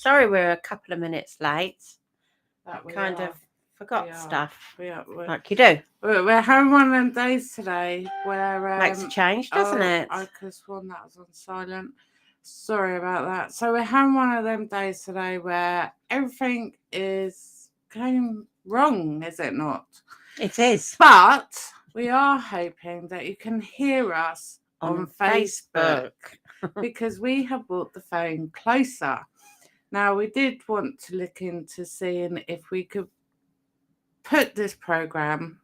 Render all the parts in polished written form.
Sorry, we're a couple of minutes late. That we Kind are. of forgot We are. stuff. We're Like you do. we're having one of them days today where Makes a change, doesn't it? I could have sworn that was on silent. Sorry about that. So we're having one of them days today where everything is going wrong, is it not? It is. But we are hoping that you can hear us on Facebook because we have brought the phone closer. Now, we did want to look into seeing if we could put this program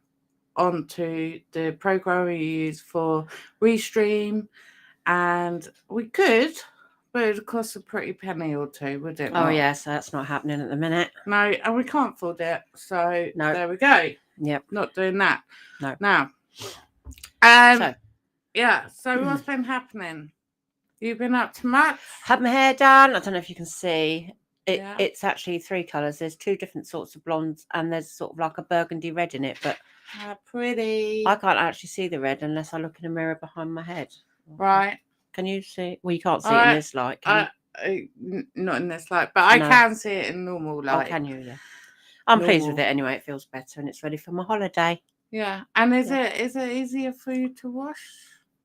onto the program we use for Restream, and we could, but it would cost a pretty penny or two, would it Oh, not? yeah, so that's not happening at the minute. No, and we can't afford it, so No. there we go. Yep. Not doing that. No. Now, so what's been happening? You've been up to much? Had my hair done. I don't know if you can see. Yeah. It's actually 3 colours. There's 2 different sorts of blondes, and there's sort of like a burgundy red in it. But Pretty. I can't actually see the red unless I look in a mirror behind my head. Right. Can you see? Well, you can't see it in this light. Can not in this light, but I can see it in normal light. Oh, can you? Yeah. I'm pleased with it anyway. It feels better, and it's ready for my holiday. Yeah. And is it easier for you to wash?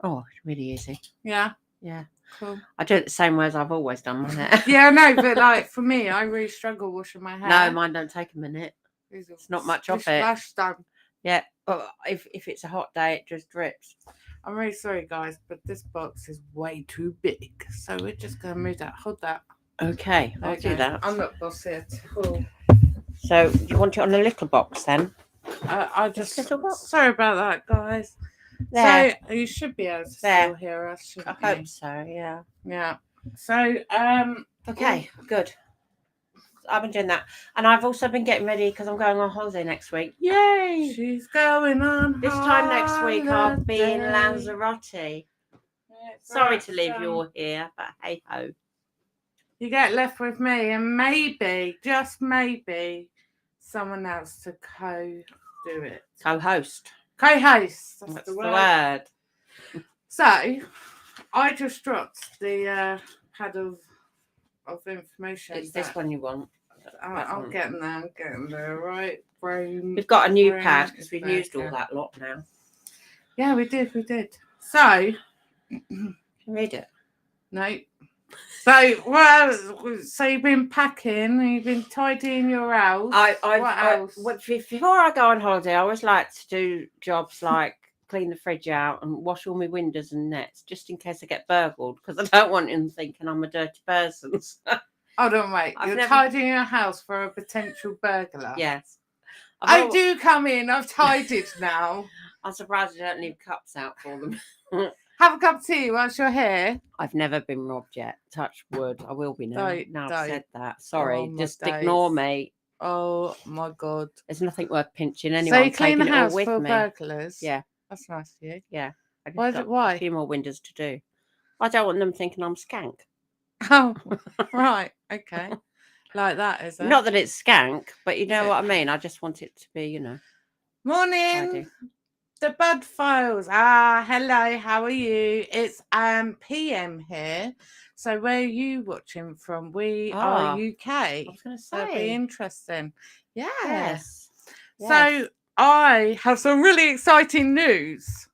Oh, it's really easy. Yeah. Yeah. Cool. I do it the same way as I've always done my hair. Yeah, no, but like for me, I really struggle washing my hair. No, mine don't take a minute. It's not much of it. Splash done. Yeah, but if it's a hot day, it just drips. I'm really sorry, guys, but this box is way too big, so we're just gonna move that. Hold that. Okay, I'll do that. I'm not bossy at all. So, do you want it on a little box then? I just little box. Sorry about that, guys. There. So you should be able to still hear us. Shouldn't I hope so. Yeah. Yeah. So okay, good. I've been doing that, and I've also been getting ready because I'm going on holiday next week. Yay! She's going on. This time next week I'll be in Lanzarote. Sorry to leave you all here, but hey ho. You get left with me, and maybe, just maybe, someone else to co-do it. Co-host. Co-host. That's the word. So, I just dropped the pad of information. It's this one you want. I'm getting there, right? We've got a new pad because we've used all that lot now. Yeah, we did. So, can you read it? No. So you've been packing, and you've been tidying your house. What else? Before I go on holiday, I always like to do jobs like clean the fridge out and wash all my windows and nets, just in case I get burgled, because I don't want him thinking I'm a dirty person. Hold on, wait. You're tidying your house for a potential burglar? Yes. Do come in. I've tidied now. I'm surprised I don't leave cups out for them. Have a cup of tea whilst you're here. I've never been robbed yet. Touch wood. I will be now. Now I've said that. Sorry. Oh, just ignore me. Oh my God. There's nothing worth pinching anyway. So you clean the house for burglars? Yeah. That's nice of you. Yeah. Why? A few more windows to do. I don't want them thinking I'm skank. Oh, right. Okay. Like that, is it? Not that it's skank, but you know what I mean. I just want it to be, Morning. tidy. The Bud Files. Hello. How are you? It's PM here. So where are you watching from? We are UK. I was going to say. That'd be interesting. Yeah. Yes. So I have some really exciting news.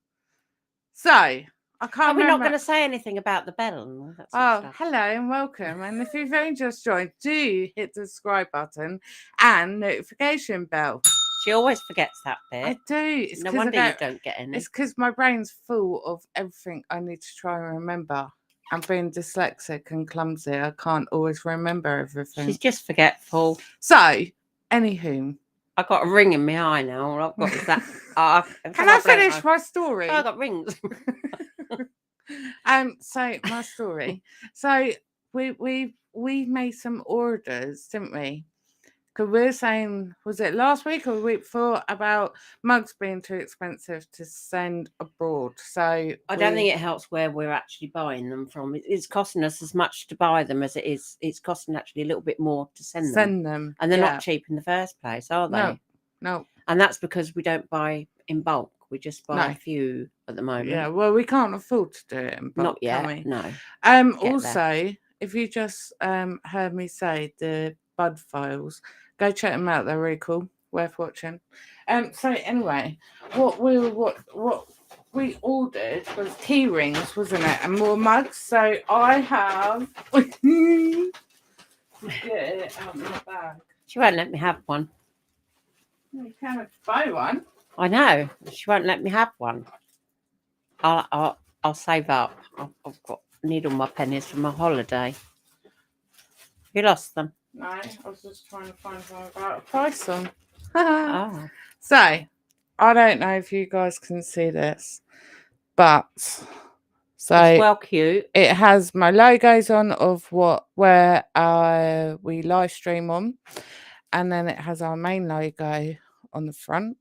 So I can't. We're not going to say anything about the bell and all that sort of stuff. Hello and welcome. And if you've only just joined, do hit the subscribe button and notification bell. She always forgets that bit. I do. No wonder you don't get any. It's because my brain's full of everything I need to try and remember. I'm being dyslexic and clumsy. I can't always remember everything. She's just forgetful. So, anywho. I've got a ring in my eye now. All I've got is that. Can I finish my story? Oh, I got rings. So my story. So we made some orders, didn't we? Because we were saying, was it last week or the week before, about mugs being too expensive to send abroad. So I don't think it helps where we're actually buying them from. It's costing us as much to buy them as it is. It's costing actually a little bit more to send them. And they're not cheap in the first place, are they? No. And that's because we don't buy in bulk. We just buy a few at the moment. Yeah, well, we can't afford to do it in bulk. Not yet, can we? no. Also, if you just heard me say the Bud files, go check them out. They're really cool, worth watching. So anyway, what we ordered was tea rings, wasn't it, and more mugs. So I have. Get it out of my bag. She won't let me have one. You can't buy one. I know. She won't let me have one. I'll save up. I've need all my pennies for my holiday. You lost them. No, I was just trying to find something about a price on. Oh. So, I don't know if you guys can see this, but so It's well cute. it has my logos on of where we live stream on, and then it has our main logo on the front,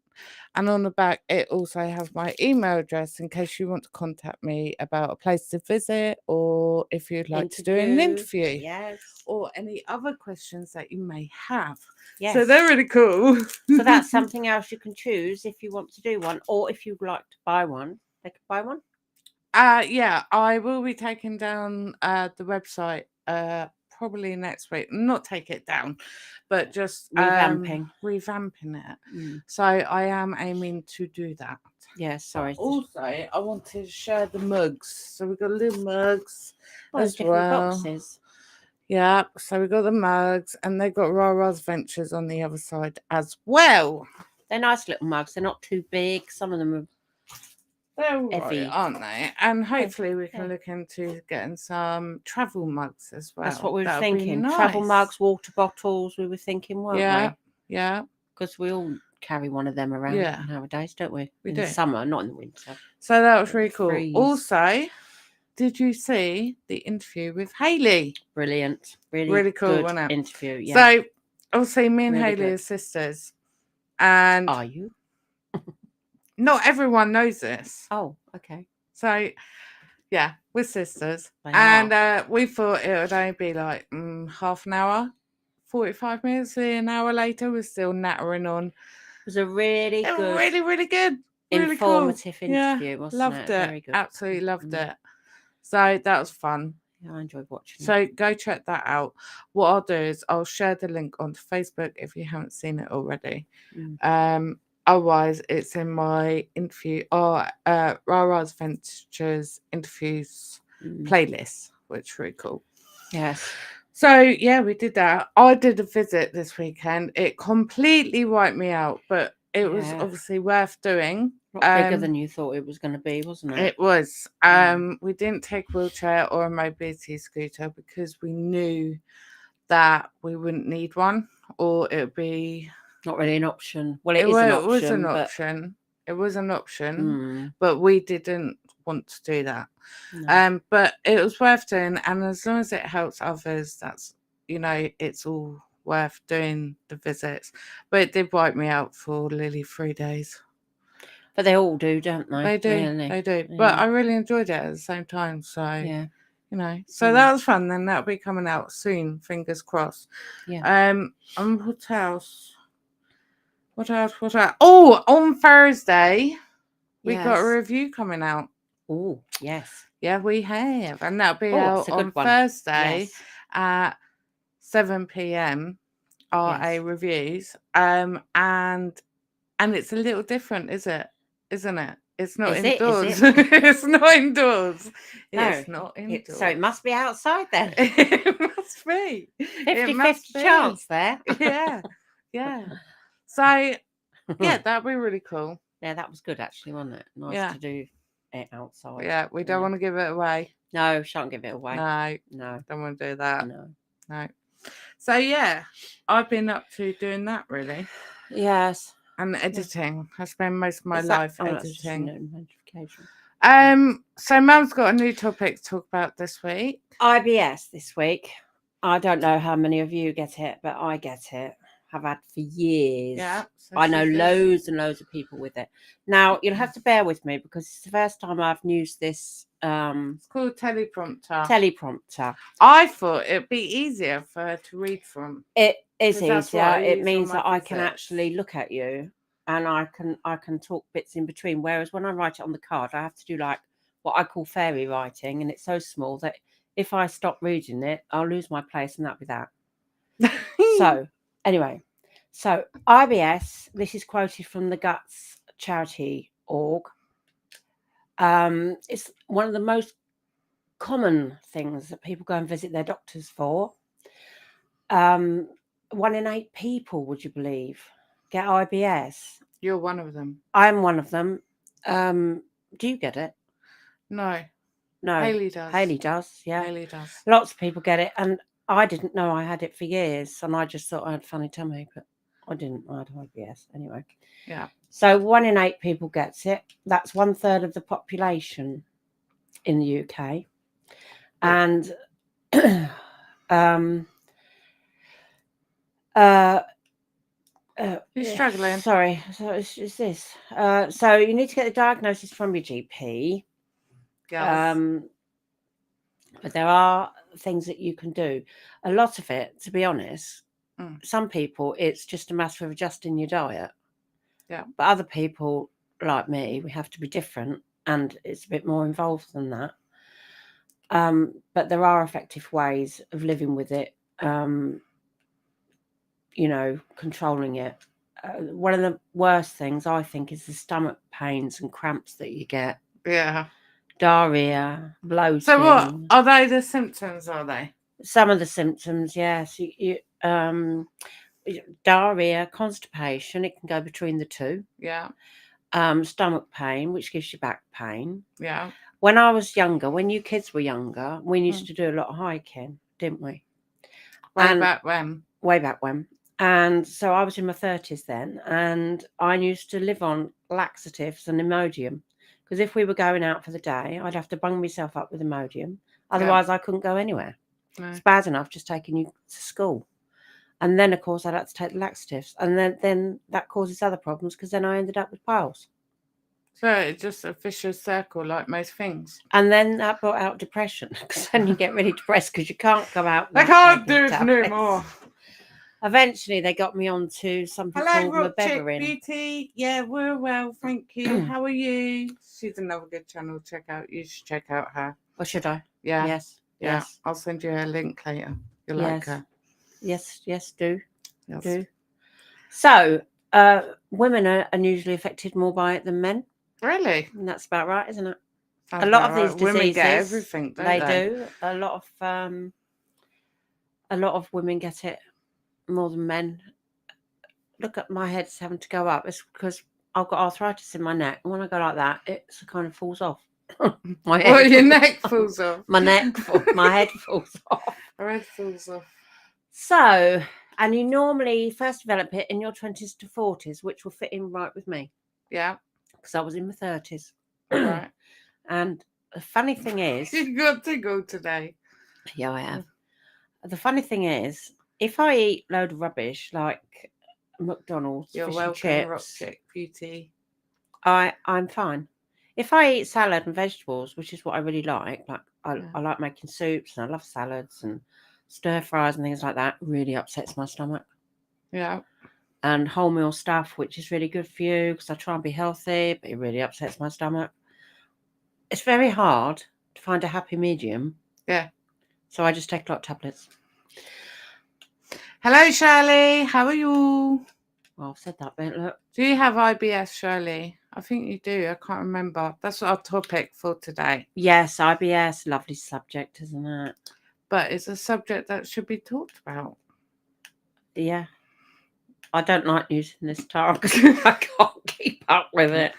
and on the back it also has my email address in case you want to contact me about a place to visit, or if you'd like to do an interview, yes, or any other questions that you may have. yes. So they're really cool. So that's something else you can choose if you want to do one, or if you'd like to buy one, they could buy one. Yeah, I will be taking down the website probably next week. Not take it down, but just revamping it. So I am aiming to do that. Yeah, sorry. But also, I want to share the mugs. So we've got little mugs as different well. boxes. Yeah, so we've got the mugs, and they've got Rarars Adventures on the other side as well. They're nice little mugs. They're not too big. Some of them are. They're all right, aren't they? And hopefully we can look into getting some travel mugs as well. That's what we were That'd thinking. nice. Travel mugs, water bottles, we were thinking, weren't we? Yeah. Because we all carry one of them around nowadays, don't we? We in do. The summer, not in the winter. So that was really cool. Freeze. Also, did you see the interview with Hayley? Brilliant. Really cool, good wasn't it? interview, yeah. So, obviously, me and Really Hayley good. are sisters. And are you? Not everyone knows this. Oh, okay. So, yeah, we're sisters. They and we thought it would only be like half an hour, 45 minutes, an hour later, we're still nattering on. It was a really good, really good, really informative cool. interview, wasn't loved it? Very good. Absolutely loved it. So that was fun. Yeah, I enjoyed watching So go check that out. What I'll do is I'll share the link onto Facebook if you haven't seen it already. Otherwise, it's in my interview or Rarars Adventures interviews playlist, which is really cool. Yes. So yeah, we did that. I did a visit this weekend. It completely wiped me out, but it was obviously worth doing. Bigger than you thought it was going to be, wasn't it? It was. We didn't take a wheelchair or a mobility scooter because we knew that we wouldn't need one, or it would be not really an option. Well, it was an option. It was an option, but we didn't want to do that. No. But it was worth doing, and as long as it helps others, that's it's all worth doing the visits. But it did wipe me out for Lily 3 days. But they all do, don't they? They do. Really? They do. Yeah. But I really enjoyed it at the same time. So yeah. So that was fun. Then that'll be coming out soon. Fingers crossed. Yeah. And what else? What else? Oh, on Thursday, we got a review coming out. Oh, yes. Yeah, we have. And that'll be out on Thursday at 7 p.m. RA reviews. And it's a little different, isn't it? It's not indoors. It's not indoors. No, it's not indoors. So it must be outside then. It must be. 50-50 chance there. Yeah. So, yeah, that'd be really cool. Yeah, that was good actually, wasn't it? Nice to do it outside. Yeah, we don't want to give it away. No, shan't give it away. No. Don't want to do that. No. So, yeah, I've been up to doing that really. Yes. And editing. I spend most of my life editing. So Mum's got a new topic to talk about this week. IBS this week. I don't know how many of you get it, but I get it. Have had for years. Yeah. So I know loads and loads of people with it. Now you'll have to bear with me because it's the first time I've used this. It's called teleprompter. I thought it'd be easier for her to read from. It is easier. It means that I can actually look at you and I can talk bits in between. Whereas when I write it on the card, I have to do like what I call fairy writing, and it's so small that if I stop reading it, I'll lose my place, and that'll be that. So, anyway, so IBS, this is quoted from the Guts charity org. It's one of the most common things that people go and visit their doctors for. 1 in 8 people, would you believe, get IBS? You're one of them. I'm one of them. Do you get it? No. No. Hayley does. Hayley does, yeah. Hayley does. Lots of people get it, and I didn't know I had it for years, and I just thought I had funny tummy, but I didn't. I had IBS anyway. Yeah. So 1 in 8 people gets it. That's 1/3 of the population in the UK, and You're struggling. Sorry, so it's this. So you need to get the diagnosis from your GP. Yes. But there are things that you can do. A lot of it, to be honest, some people, it's just a matter of adjusting your diet. Yeah. But other people, like me, we have to be different, and it's a bit more involved than that. But there are effective ways of living with it, controlling it. One of the worst things, I think, is the stomach pains and cramps that you get. Yeah. Diarrhea, bloating. So what are they? The symptoms, are they? Some of the symptoms, yes. Diarrhea, constipation, it can go between the two. Yeah. Stomach pain, which gives you back pain. Yeah. When I was younger, when you kids were younger, we used to do a lot of hiking, didn't we? Way back when. Way back when. And so I was in my 30s then, and I used to live on laxatives and Imodium. Because if we were going out for the day, I'd have to bung myself up with Imodium. Otherwise, I couldn't go anywhere. No. It's bad enough just taking you to school. And then, of course, I'd have to take the laxatives. And then that causes other problems, because then I ended up with piles. So it's just a vicious circle, like most things. And then that brought out depression, because then you get really depressed because you can't go out. I can't do it no more. Eventually, they got me onto something called Mebeverine. Beauty. Yeah, we're well, thank you. How are you? She's another good channel to check out. You should check out her. Or should I? Yeah. Yes. Yeah. Yes. I'll send you a link later. You'll like her. Yes. Yes. Do. Yes. Do. So, women are usually affected more by it than men. Really? And that's about right, isn't it? Sounds a lot of right. these diseases, women get everything, don't they? do. A lot of women get it more than men. Look at my head's having to go up. It's because I've got arthritis in my neck, and when I go like that, it kind of falls off. Your neck falls off. My head falls off. Her head falls off. So, and you normally first develop it in your 20s to 40s, which will fit in right with me. Yeah. Because I was in my 30s. Right. And the funny thing is... You've got to go today. Yeah, I have. The funny thing is, if I eat a load of rubbish, like McDonald's, You're fish welcome, and chips, Rock Chick Beauty. I'm fine. If I eat salad and vegetables, which is what I really like I like making soups, and I love salads and stir fries and things like that, really upsets my stomach. Yeah. And wholemeal stuff, which is really good for you, because I try and be healthy, but it really upsets my stomach. It's very hard to find a happy medium. Yeah. So I just take a lot of tablets. Hello, Shirley. How are you? Well, I've said that bit, look. Do you have IBS, Shirley? I think you do. I can't remember. That's our topic for today. Yes, IBS. Lovely subject, isn't it? But it's a subject that should be talked about. Yeah. I don't like using this term because I can't keep up with it.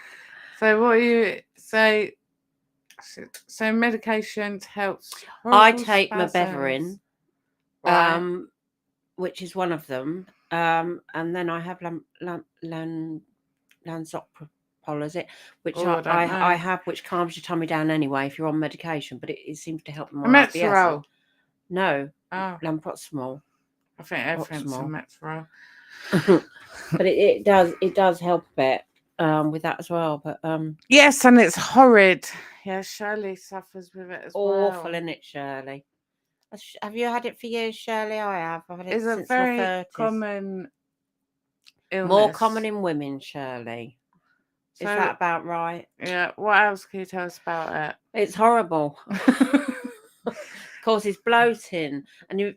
So what you say? So medications helps. I take Mebeverine, right. Which is one of them, and then I have Lansoprazole, is it? Which I have, which calms your tummy down anyway if you're on medication, but it seems to help more. Metzerol. No, Lansoprazole. I think everything's a Metzerol. But it does help a bit with that as well. But yes, and it's horrid. Yeah, Shirley suffers with it as well. Awful, isn't it, Shirley? Have you had it for years, Shirley? I have. I've had it since my 30s. It's a very common illness. More common in women, Shirley. Is that about right? Yeah. What else can you tell us about it? It's horrible. causes bloating, and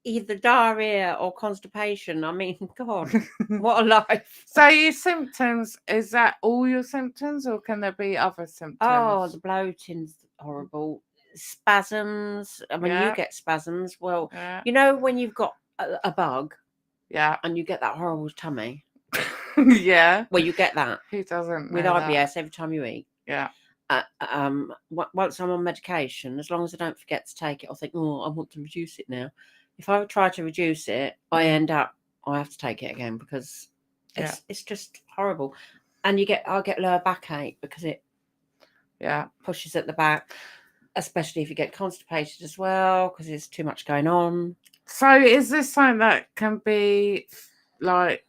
either diarrhea or constipation. I mean, God, what a life. So your symptoms, is that all your symptoms, or can there be other symptoms? Oh, the bloating's horrible. Spasms. I mean, Yeah. you get spasms. Well, Yeah. you know when you've got a bug Yeah. and you get that horrible tummy. Yeah. Well, you get that Who doesn't with know IBS that? every time you eat. Yeah. Once I'm on medication, as long as I don't forget to take it, I'll think, oh, I want to reduce it now. If I try to reduce it, I have to take it again because it's just horrible. And I'll get lower backache because it pushes at the back, especially if you get constipated as well because there's too much going on. So is this something that can be like,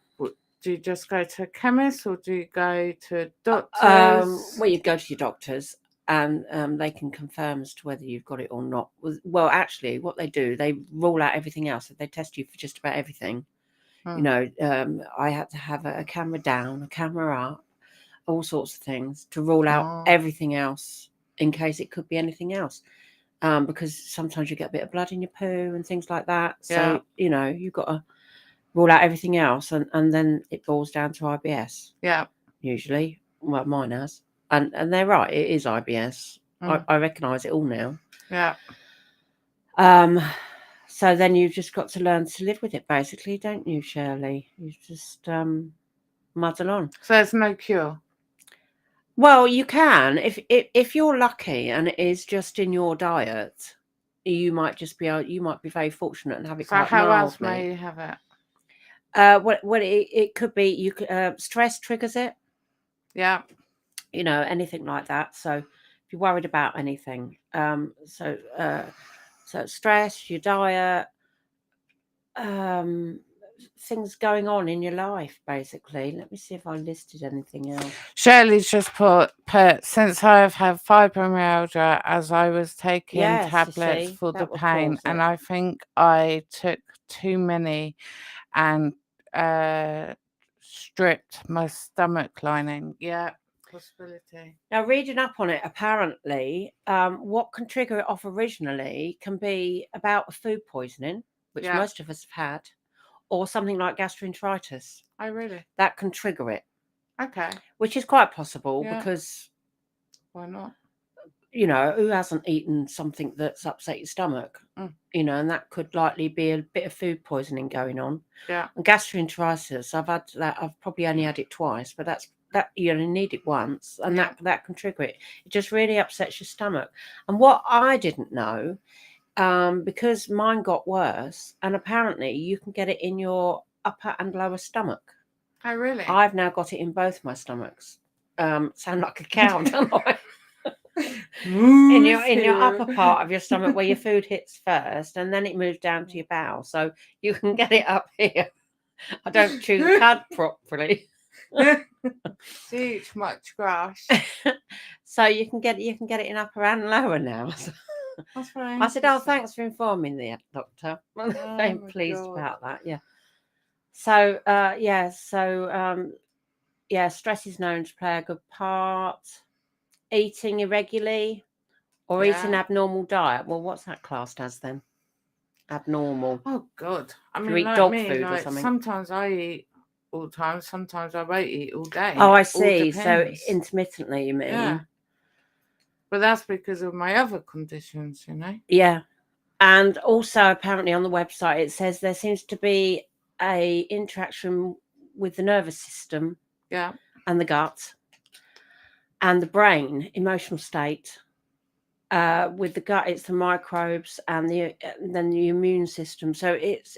do you just go to a chemist or do you go to doctors? Well, you'd go to your doctors and they can confirm as to whether you've got it or not. Well, actually, what they do, they rule out everything else. They test you for just about everything. You know, I had to have a camera down, a camera up, all sorts of things to rule out everything else in case it could be anything else. Because sometimes you get a bit of blood in your poo and things like that. So, you know, you've got to rule out everything else and then it boils down to IBS. Yeah. Usually. Well, mine has. And they're right, it is IBS. I recognise it all now. Yeah. So then you've just got to learn to live with it, basically, don't you, Shirley? You just muddle on. So there's no cure? Well, you can. If you're lucky and it is just in your diet, you might be very fortunate and have it quite mildly. So how else may you have it? Well, it could be stress triggers it. Yeah. You know, anything like that. So if you're worried about anything, so stress, your diet, things going on in your life, basically. Let me see if I listed anything else. Shirley's just put since I have had fibromyalgia, as I was taking tablets for the pain, and I think I took too many and stripped my stomach lining. Yeah, possibility. Now, reading up on it, apparently, what can trigger it off originally can be about food poisoning, which most of us have had, or something like gastroenteritis. Oh, really? That can trigger it. Okay. Which is quite possible because... Why not? You know, who hasn't eaten something that's upset your stomach? You know, and that could likely be a bit of food poisoning going on. Yeah. And gastroenteritis, I've had that. I've probably only had it twice, but that you only need it once, and that can trigger it. It just really upsets your stomach. And what I didn't know, because mine got worse, and apparently you can get it in your upper and lower stomach. Oh, really? I've now got it in both my stomachs. Sound like a cow, don't I? in your upper part of your stomach where your food hits first, and then it moves down to your bowel, so you can get it up here. I don't chew the cud properly. Too much grass. So you can get it in upper and lower now. That's right. I said, "Oh, thanks for informing me, doctor." I'm very pleased about that. Yeah. So stress is known to play a good part. Eating irregularly or eating abnormal diet. Well, what's that classed as then? Abnormal. Oh, God. I mean, you eat like dog me, food like, or something? sometimes I eat all the time. Sometimes I won't eat all day. Oh, I see. So intermittently, you mean? Yeah. But that's because of my other conditions, you know? Yeah. And also, apparently on the website, it says there seems to be a interaction with the nervous system and the gut and the brain, emotional state. With the gut, it's the microbes and then the immune system. So it's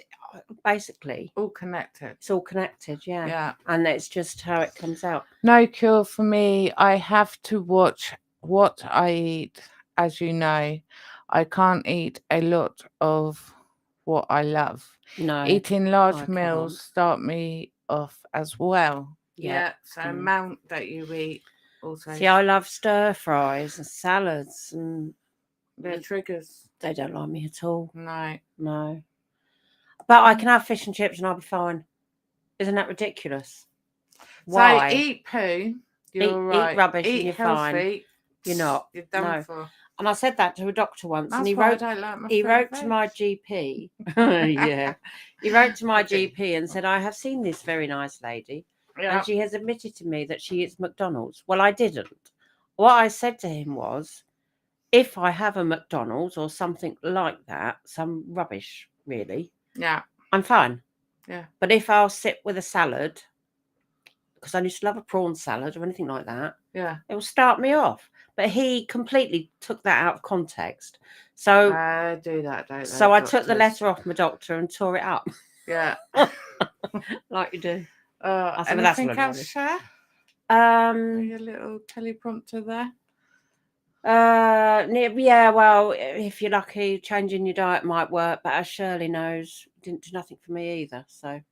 basically all connected. It's all connected, yeah. And it's just how it comes out. No cure for me. I have to watch what I eat. As you know, I can't eat a lot of what I love. No. Eating large meals start me off as well. Yeah. So amount that you eat also. See, I love stir fries and salads and they're triggers. They don't like me at all. No. But I can have fish and chips and I'll be fine. Isn't that ridiculous? Why? So eat poo. You're right. Eat rubbish eat and you're healthy. fine. You're not. You're done for. And I said that to a doctor once, That's and why I don't like my he wrote frozen to my veg. GP. Yeah, he wrote to my Okay. GP and said, I have seen this very nice lady, Yeah. and she has admitted to me that she eats McDonald's. Well, I didn't. What I said to him was, if I have a McDonald's or something like that, some rubbish, really, Yeah. I'm fine. Yeah. But if I'll sit with a salad, because I used to love a prawn salad or anything like that, Yeah. it will start me off. But he completely took that out of context. So do that, don't so they, I took the doctors? letter off my doctor and tore it up. Yeah. Like you do. I said, well, that's Anything bloody else, rubbish. Cher? Um Your little teleprompter there. Yeah, well, if you're lucky, changing your diet might work, but as Shirley knows, it didn't do nothing for me either. So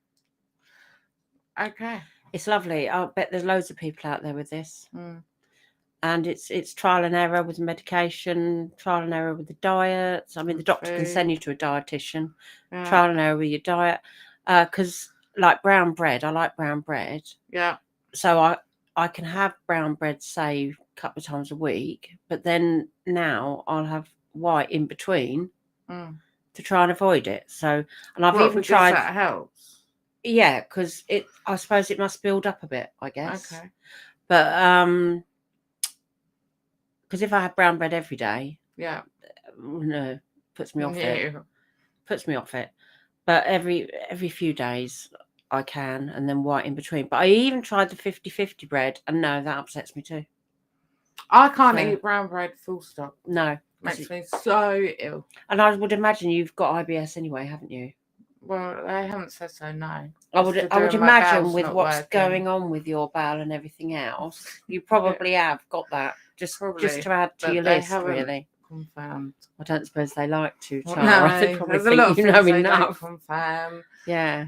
Okay. it's lovely. I bet there's loads of people out there with this. Mm. And it's trial and error with medication, trial and error with the diets. I mean, the doctor can send you to a dietitian. Yeah. Trial and error with your diet. Because like brown bread, I like brown bread. Yeah. So I can have brown bread, say, a couple of times a week. But then now I'll have white in between to try and avoid it. So, and I've even tried. That helps. Yeah, because I suppose it must build up a bit, I guess. Okay. But because if I have brown bread every day, Yeah. no, puts me off it. Puts me off it. But every few days I can, and then white in between. But I even tried the 50-50 bread, and no, that upsets me too. I can't eat brown bread, full stop. No. Makes me so ill. And I would imagine you've got IBS anyway, haven't you? Well, they haven't said so, no. I would imagine with what's going on with your bowel and everything else, you probably have got that. Just to add to your list, really. Confirmed. I don't suppose they like to, Well, Tara. No, They probably there's a think lot of you things know they enough. don't confirm. Yeah.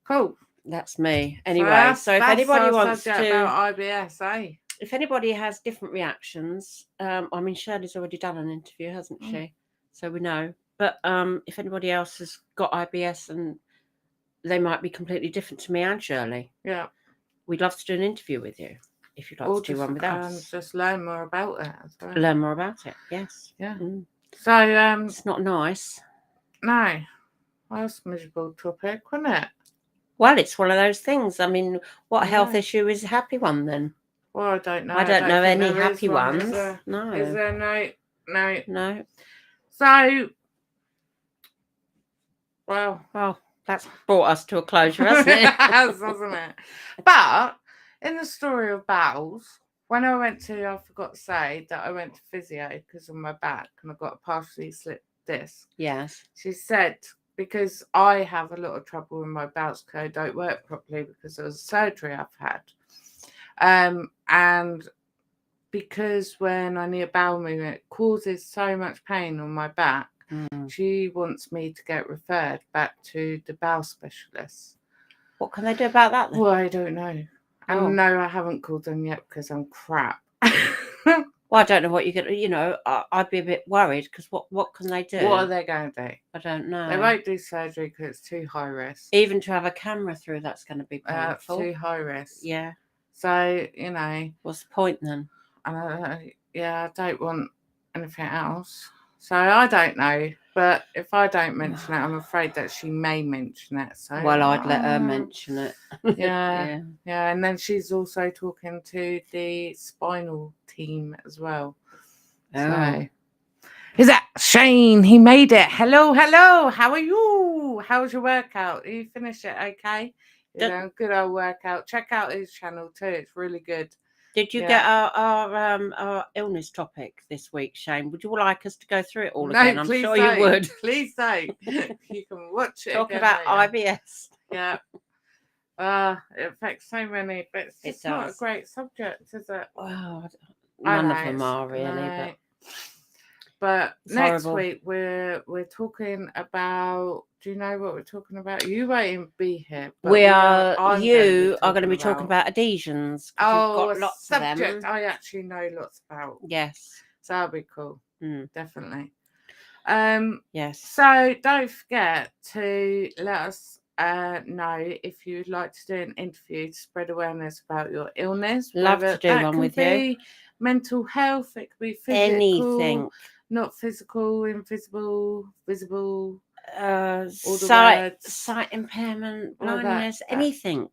Cool. That's me. Anyway, so if anybody wants to about IBS, if anybody has different reactions, I mean Shirley's already done an interview, hasn't she? So we know. But if anybody else has got IBS and they might be completely different to me and Shirley, yeah, we'd love to do an interview with you if you'd like to do one with us. Just learn more about it as well. Learn more about it. Yes. Yeah. So it's not nice. No. Well, that's a miserable topic, wasn't it? Well, it's one of those things. I mean, what health issue is a happy one then? Well, I don't know. I don't know any happy ones. No. Is there? No. So, well, that's brought us to a closure, hasn't it? It has, hasn't it? But in the story of bowels, when I forgot to say that I went to physio because of my back and I got a partially slipped disc. Yes. She said, because I have a lot of trouble with my bowels because I don't work properly because of the surgery I've had. And because when I need a bowel movement, it causes so much pain on my back. She wants me to get referred back to the bowel specialist. What can they do about that then? Well, I don't know. And no, I haven't called them yet because I'm crap. Well, I don't know what you're going to, I'd be a bit worried because what can they do? What are they going to do? I don't know. They won't do surgery because it's too high risk. Even to have a camera through, that's going to be painful. Too high risk. Yeah. So, what's the point then? I don't want anything else. So I don't know. But if I don't mention it, I'm afraid that she may mention it. So well, I'd let her mention it. Yeah. And then she's also talking to the spinal team as well. So is that Shane? He made it. Hello. How are you? How was your workout? Did you finish it okay? Good old workout. Check out his channel too. It's really good. Did you get our illness topic this week, Shane? Would you like us to go through it all again? I'm sure you would. Please don't. You can watch it. Talk about IBS. Yeah. It affects so many, but it's not a great subject, is it? Well, none of them are really. But next week we're talking about. Do you know what we're talking about? You won't even be here. You are going to be talking about adhesions. Oh, you've got lots subject of them. I actually know lots about. Yes. So that'll be cool. Definitely. Yes. So don't forget to let us know if you'd like to do an interview to spread awareness about your illness. Love to do one with you. mental health. It could be physical, Anything. not physical, invisible, visible. All the Sight words. impairment, All that- blindness, that- anything.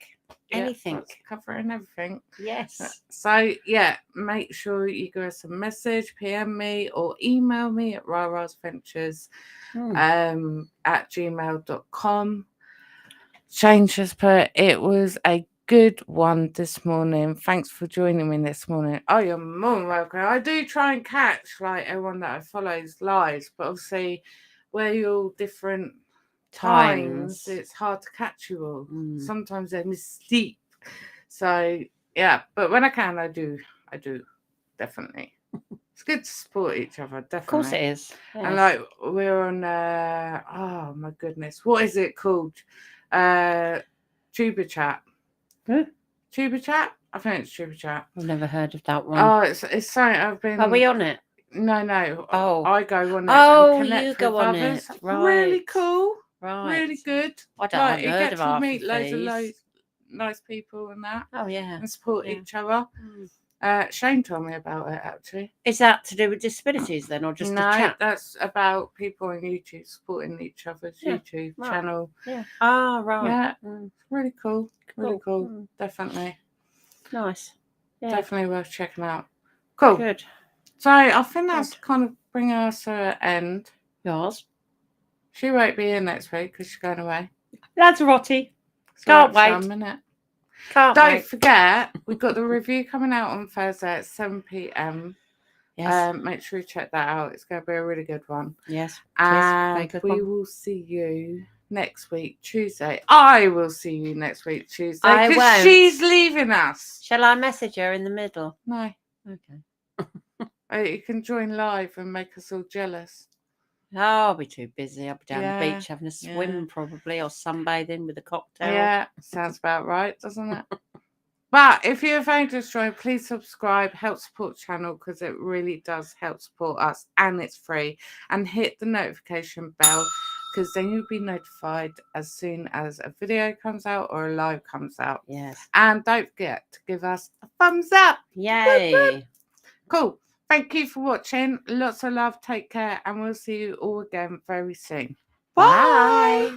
Yeah, Anything. that's covering everything. Yes. So yeah, make sure you give us a message, PM me or email me at Rarars Adventures at gmail.com. Shane just put, it was a good one this morning. Thanks for joining me this morning. Oh, you're more than welcome. I do try and catch like everyone that I follow's lives, but obviously where you're all different times, it's hard to catch you all. Sometimes they're mystique. So yeah, but when I can, I do definitely. It's good to support each other, definitely. Of course it is. Yes. And like we're on oh my goodness, what is it called? Tuber Chat. Tuber Chat? I think it's Tuber Chat. I've never heard of that one. Oh, it's something I've been. Are we on it? No. Oh, I go on it. Oh, and connect you go with on others. it. Right. Really cool. Right. Really good. I don't Like, have you heard get of to half meet of loads these. nice people and that. Oh yeah. And support each other. Shane told me about it actually. Is that to do with disabilities then, or just no? a chat? That's about people on YouTube supporting each other's YouTube channel. Yeah. Ah, right. Yeah. Really cool. Really cool. Definitely. Nice. Yeah. Definitely worth checking out. Cool. Good. So I think that's kind of bringing us to an end. Yours. She won't be here next week because she's going away. That's Rotty. So Can't that's wait. a minute. Don't forget, we've got the review coming out on Thursday at 7 p.m. Yes. Make sure you check that out. It's going to be a really good one. Yes. And we will see you next week, Tuesday. I will see you next week, Tuesday. Because she's leaving us. Shall I message her in the middle? No. Okay. You can join live and make us all jealous. Oh, I'll be too busy. I'll be down the beach having a swim probably, or sunbathing with a cocktail. Yeah, sounds about right, doesn't it? But if you're going to join, please subscribe, help support the channel because it really does help support us and it's free. And hit the notification bell because then you'll be notified as soon as a video comes out or a live comes out. Yes. And don't forget to give us a thumbs up. Yay. Cool. Thank you for watching. Lots of love. Take care. And we'll see you all again very soon. Bye.